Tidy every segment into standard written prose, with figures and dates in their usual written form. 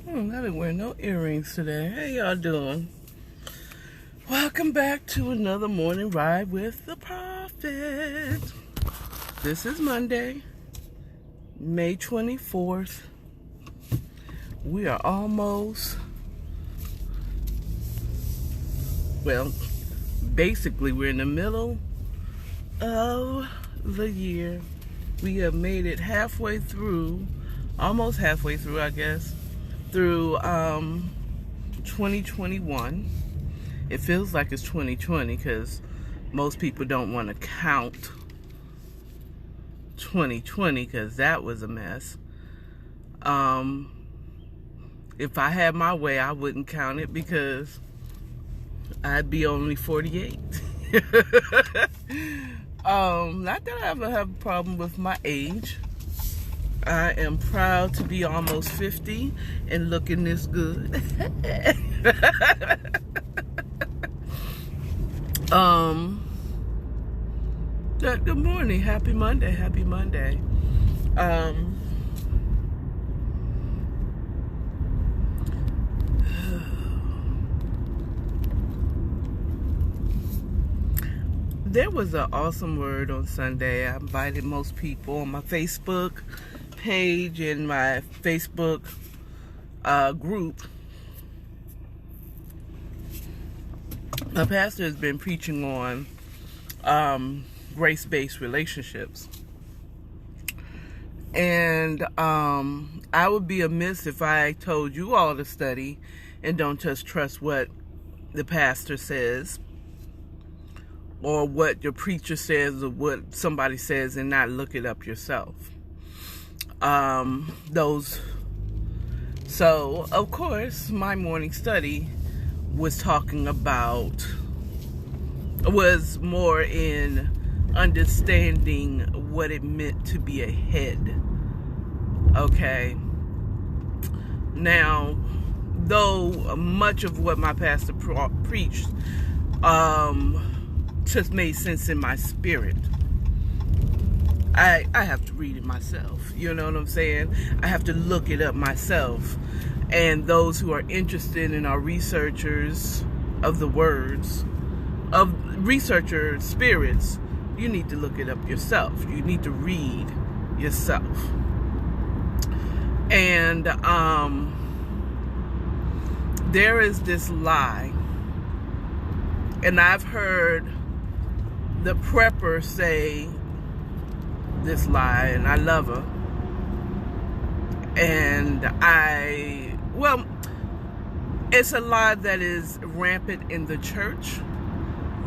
I didn't wear no earrings today. How y'all doing? Welcome back to another morning ride with the Prophet. This is Monday, May 24th. We are almost, basically we're in the middle of the year. We have made it halfway through, almost halfway through, I guess, through 2021. It feels like it's 2020 because most people don't want to count 2020 because that was a mess. If I had my way, I wouldn't count it because I'd be only 48. Not that I ever have a problem with my age. I am proud to be almost 50 and looking this good. Good morning. Happy Monday. Happy Monday. There was an awesome word on Sunday. I invited most people on my Facebook page and my Facebook group. My pastor has been preaching on grace-based relationships. And I would be amiss if I told you all to study and don't just trust what the pastor says or what your preacher says or what somebody says and not look it up yourself. So of course my morning study was more in understanding what it meant to be a head. Okay. Now, though much of what my pastor preached just made sense in my spirit, I have to read it myself. You know what I'm saying? I have to look it up myself. And those who are interested and are researchers of the words, of researcher spirits, you need to look it up yourself. You need to read yourself. And there is this lie, and I've heard the prepper say this lie, and I love her. And it's a lie that is rampant in the church.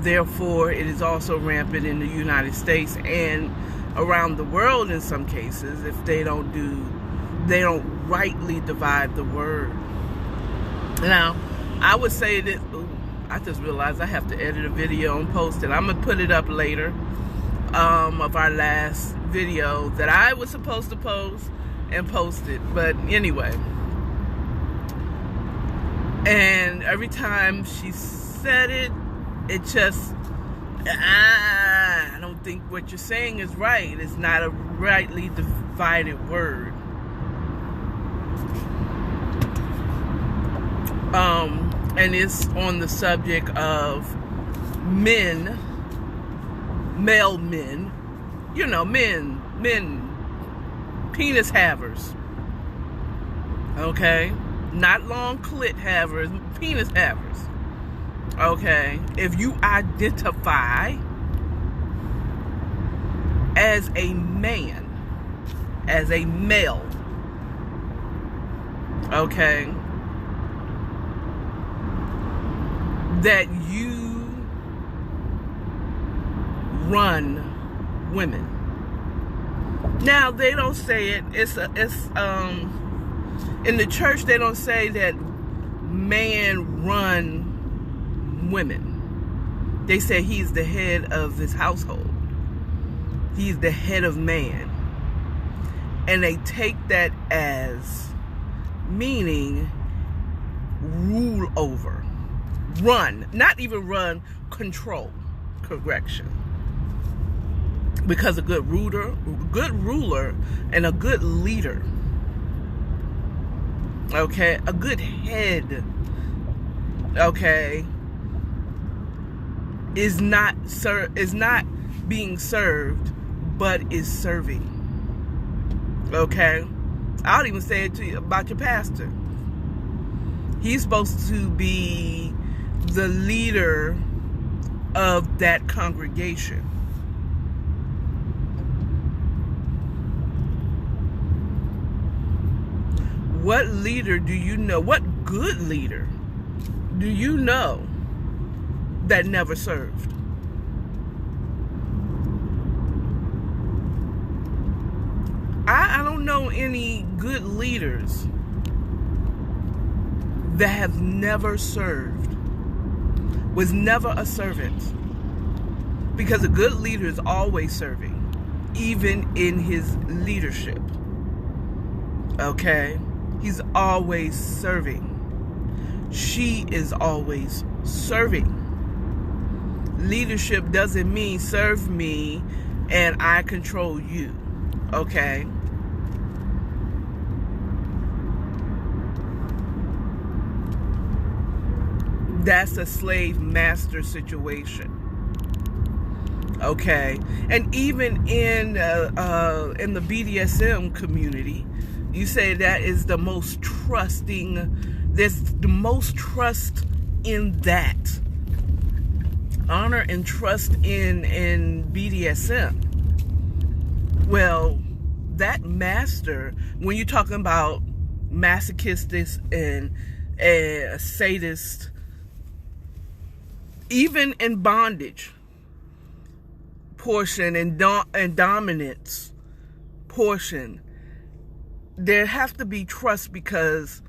Therefore, it is also rampant in the United States and around the world in some cases if they don't rightly divide the word. Now, I would say that, I just realized I have to edit a video and post it. I'm going to put it up later of our last video that I was supposed to post and post it. But anyway, and every time she said it, it just, I don't think what you're saying is right. It's not a rightly divided word. And it's on the subject of men, male men, men, penis havers. Okay? Not long clit havers, penis havers. Okay? If you identify as a man, as a male, okay, that you run women. Now, they don't say it. It's in the church, they don't say that man run women. They say he's the head of his household. He's the head of man. And they take that as meaning rule over. Run. Not even run, control. Correction. Because a good ruler and a good leader Okay, a good head, okay, is not being served, but is serving. Okay, I'll even say it to you about your pastor. He's supposed to be the leader of that congregation. What leader do you know? What good leader do you know that never served? I don't know any good leaders that have never served, was never a servant. Because a good leader is always serving, even in his leadership. Okay? He's always serving. She is always serving. Leadership doesn't mean serve me and I control you. Okay? That's a slave master situation. Okay? And even in the BDSM community, you say that is the most trusting, there's the most trust in that. Honor and trust in BDSM. Well, that master, when you're talking about masochistic and sadist, even in bondage portion and dominance portion, there has to be trust, because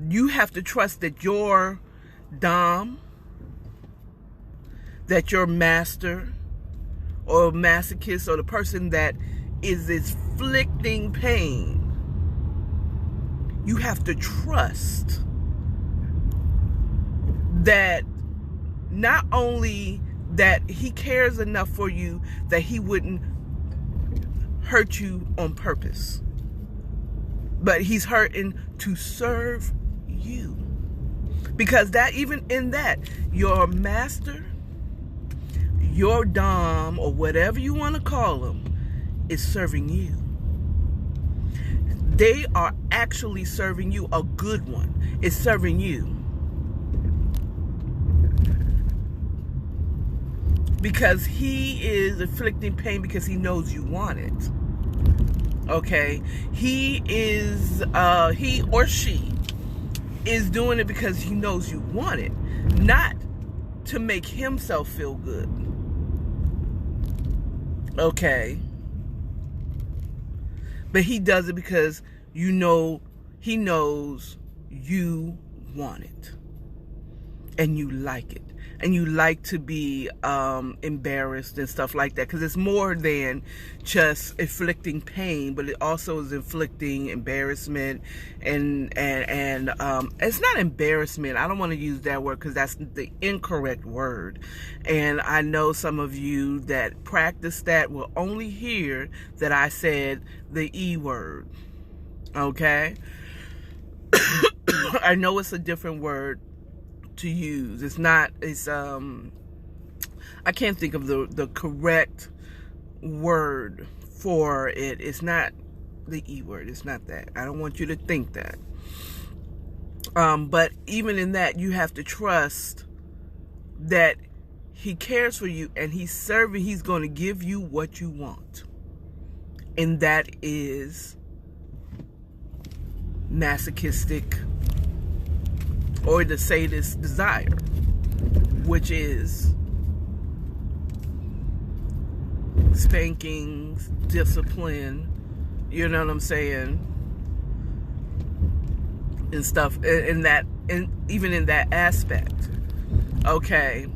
you have to trust that your dom, that your master or masochist, or the person that is inflicting pain, you have to trust that not only that he cares enough for you that he wouldn't hurt you on purpose, but he's hurting to serve you. Because that, even in that, your master, your dom, or whatever you want to call them, is serving you. They are actually serving you. A good one is serving you. Because he is inflicting pain because he knows you want it. Okay? He or she is doing it because he knows you want it, not to make himself feel good. Okay? But he does it because he knows you want it. And you like it. And you like to be embarrassed and stuff like that. Because it's more than just inflicting pain, but it also is inflicting embarrassment. And it's not embarrassment. I don't want to use that word because that's the incorrect word. And I know some of you that practice that will only hear that I said the E word. Okay? I know it's a different word to use. I can't think of the correct word for it. It's not the E word. It's not that. I don't want you to think that. But even in that, you have to trust that he cares for you and he's going to give you what you want. And that is masochistic, or the sadist desire, which is spankings, discipline, you know what I'm saying, and stuff, and even in that aspect. Okay,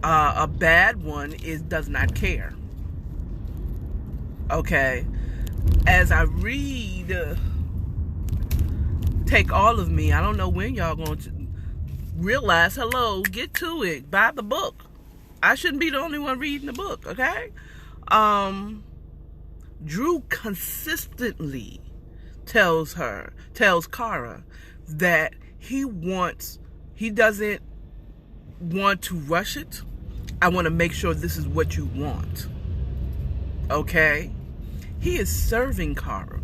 a bad one does not care. Okay, as I read Take All of Me, I don't know when y'all going to realize, hello, get to it, buy the book. I shouldn't be the only one reading the book, okay? Drew consistently tells Kara that he doesn't want to rush it. I want to make sure this is what you want. Okay? He is serving Karl.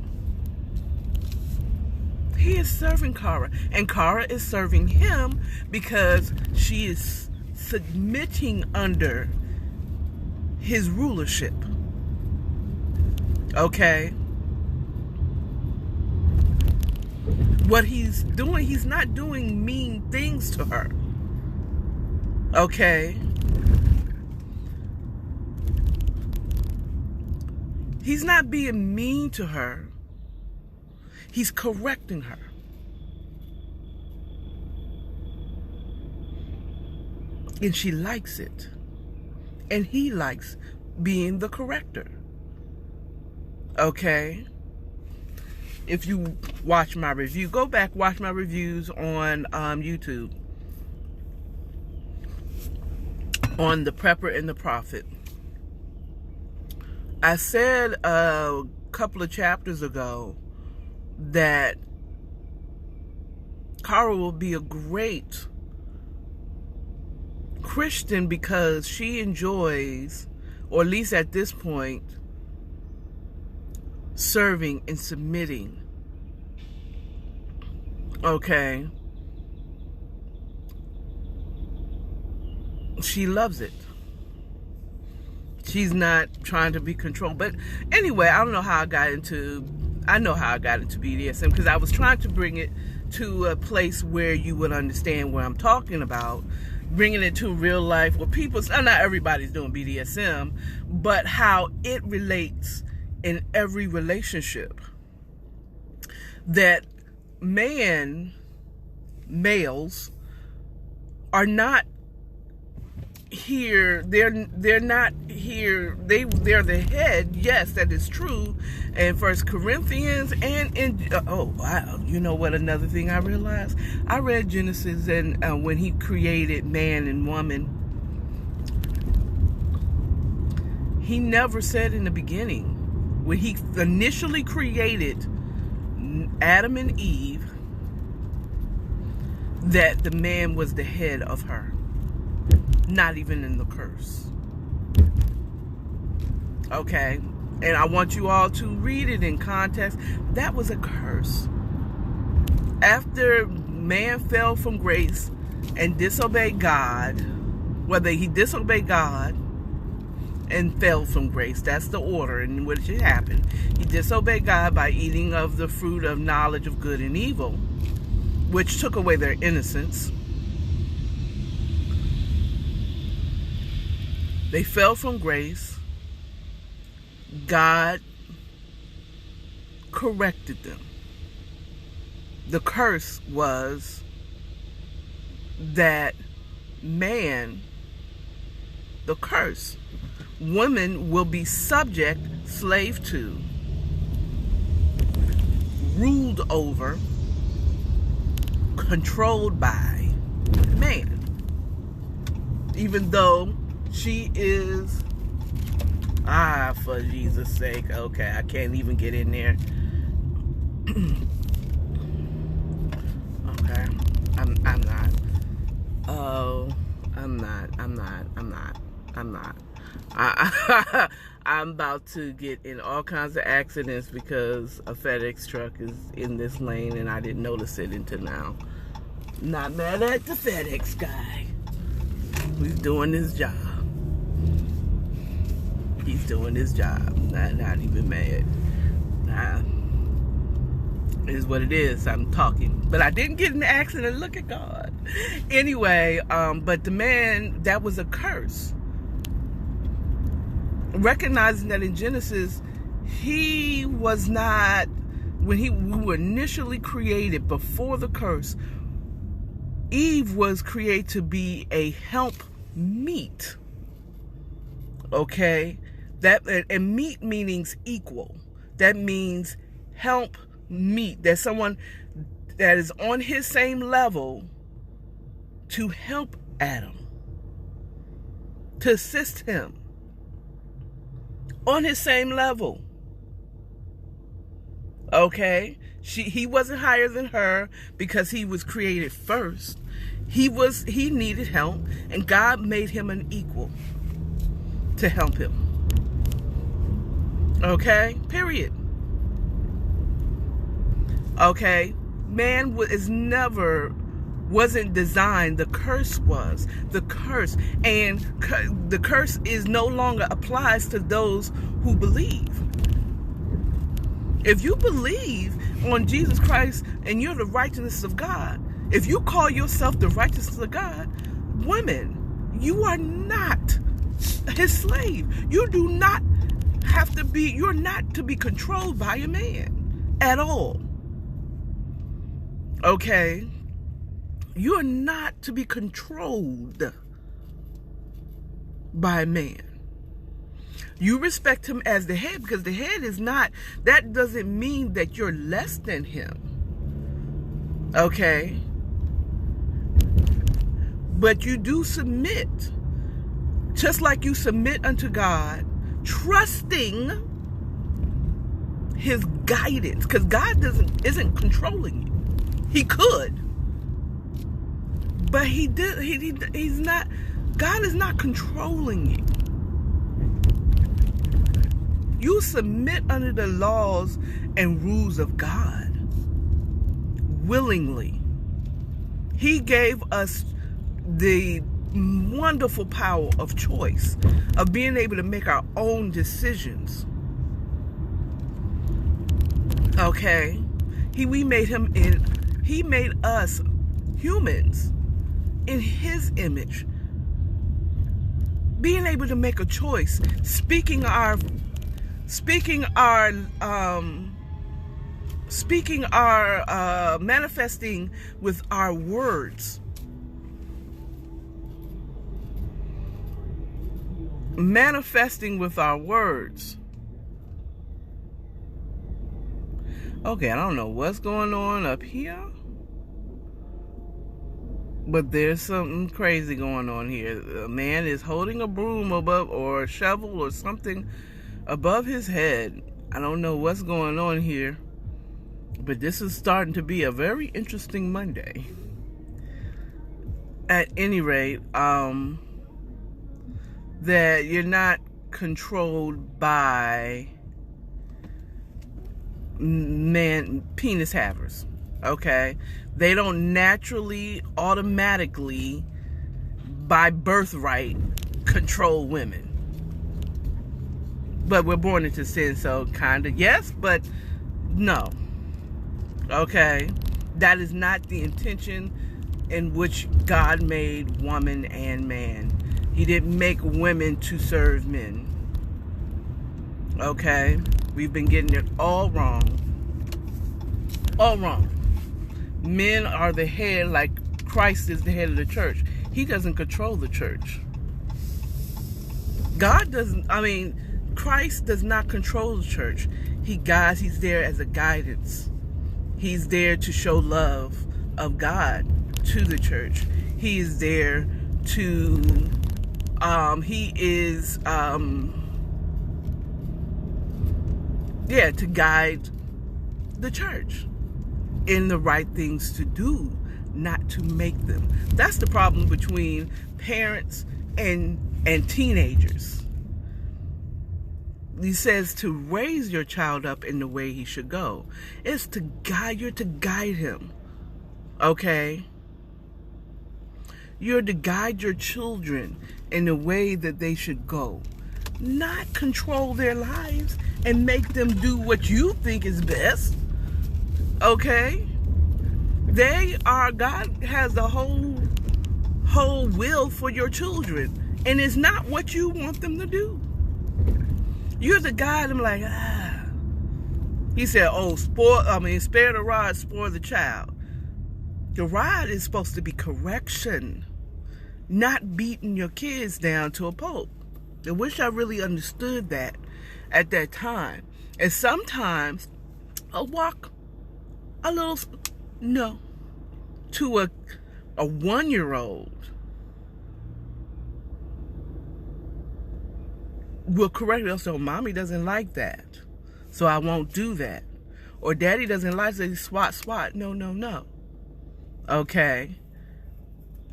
He is serving Karl. And Karl is serving him because she is submitting under his rulership. Okay? What he's doing, he's not doing mean things to her. Okay? He's not being mean to her. He's correcting her. And she likes it. And he likes being the corrector. Okay? If you watch my review, go back, watch my reviews on YouTube. On the Prepper and the Prophet. I said a couple of chapters ago that Karl will be a great Christian because she enjoys, or at least at this point, serving and submitting. Okay? She loves it. She's not trying to be controlled. But anyway, I know how I got into BDSM, because I was trying to bring it to a place where you would understand what I'm talking about, bringing it to real life where people, not everybody's doing BDSM, but how it relates in every relationship. That males are not here, they're not here, they're the head. Yes, that is true in 1 Corinthians and in oh wow, you know what, another thing I realized, I read Genesis, and when he created man and woman, he never said in the beginning, when he initially created Adam and Eve, that the man was the head of her. Not even in the curse. Okay? And I want you all to read it in context. That was a curse. After man fell from grace and disobeyed God, whether he disobeyed God and fell from grace, that's the order in which it happened. He disobeyed God by eating of the fruit of knowledge of good and evil, which took away their innocence. They fell from grace. God corrected them. The curse was that women will be subject, slave to, ruled over, controlled by man. Even though she is, for Jesus' sake, okay, I can't even get in there. Okay, I'm not. Oh, I'm not. I'm about to get in all kinds of accidents because a FedEx truck is in this lane and I didn't notice it until now. Not mad at the FedEx guy. He's doing his job. He's doing his job. Not even mad. It is what it is. I'm talking. But I didn't get in the accident. Look at God. Anyway, but the man, that was a curse. Recognizing that in Genesis, he was not, when we were initially created before the curse, Eve was created to be a help meet. Okay? That, and meet means equal. That means help meet. That's someone that is on his same level to help Adam, to assist him on his same level. Okay? He wasn't higher than her because he was created first. He needed help, and God made him an equal to help him. Okay? Period. Okay? Man wasn't designed. The curse was. The curse. And the curse is no longer applies to those who believe. If you believe on Jesus Christ and you're the righteousness of God, if you call yourself the righteousness of God, women, you are not his slave. You do not have to be, you're not to be controlled by a man at all. Okay? You're not to be controlled by a man. You respect him as the head, because the head is not, that doesn't mean that you're less than him. Okay? But you do submit, just like you submit unto God, trusting his guidance, because God isn't controlling you. He could, but he's not. God is not controlling you. You submit under the laws and rules of God willingly. He gave us the wonderful power of choice, of being able to make our own decisions. Okay? He made us humans in his image. Being able to make a choice, manifesting with our words. Manifesting with our words. Okay, I don't know what's going on up here, but there's something crazy going on here. A man is holding a broom above, or a shovel or something above his head. I don't know what's going on here, but this is starting to be a very interesting Monday. At any rate, that you're not controlled by penis havers. Okay? They don't naturally, automatically, by birthright, control women. But we're born into sin, so kind of yes, but no. Okay? That is not the intention in which God made woman and man. He didn't make women to serve men. Okay? We've been getting it all wrong. All wrong. Men are the head, like Christ is the head of the church. He doesn't control the church. Christ does not control the church. He guides, he's there as a guidance. He's there to show love of God to the church. He is there to, to guide the church in the right things to do, not to make them. That's the problem between parents and teenagers. He says to raise your child up in the way he should go. It's to guide, you're to guide him. Okay? You're to guide your children in the way that they should go. Not control their lives and make them do what you think is best. Okay? God has the whole will for your children. And it's not what you want them to do. You're the guide them like, He said, spare the rod, spoil the child. The rod is supposed to be correction, not beating your kids down to a pulp. I wish I really understood that at that time. And sometimes I'll walk a little, to a 1-year-old will correct us. So mommy doesn't like that, so I won't do that. Or daddy doesn't like to swat. No. Okay?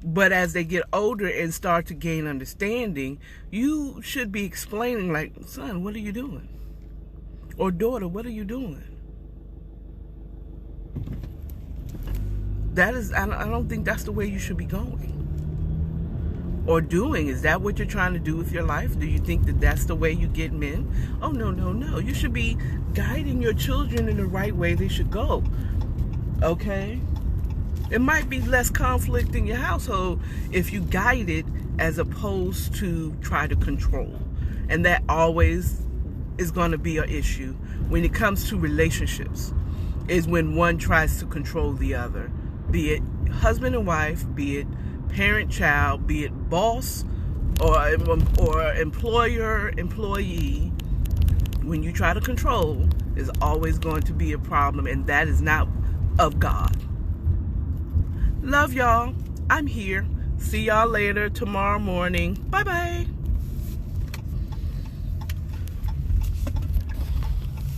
But as they get older and start to gain understanding, you should be explaining, like, son, what are you doing? Or daughter, what are you doing? I don't think that's the way you should be going. Or doing. Is that what you're trying to do with your life? Do you think that that's the way you get men? Oh, no. You should be guiding your children in the right way they should go. Okay? It might be less conflict in your household if you guide it as opposed to try to control. And that always is going to be an issue when it comes to relationships, is when one tries to control the other. Be it husband and wife, be it parent-child, be it boss or employer-employee. When you try to control, there's always going to be a problem, and that is not of God. Love y'all. I'm here. See y'all later tomorrow morning. Bye-bye.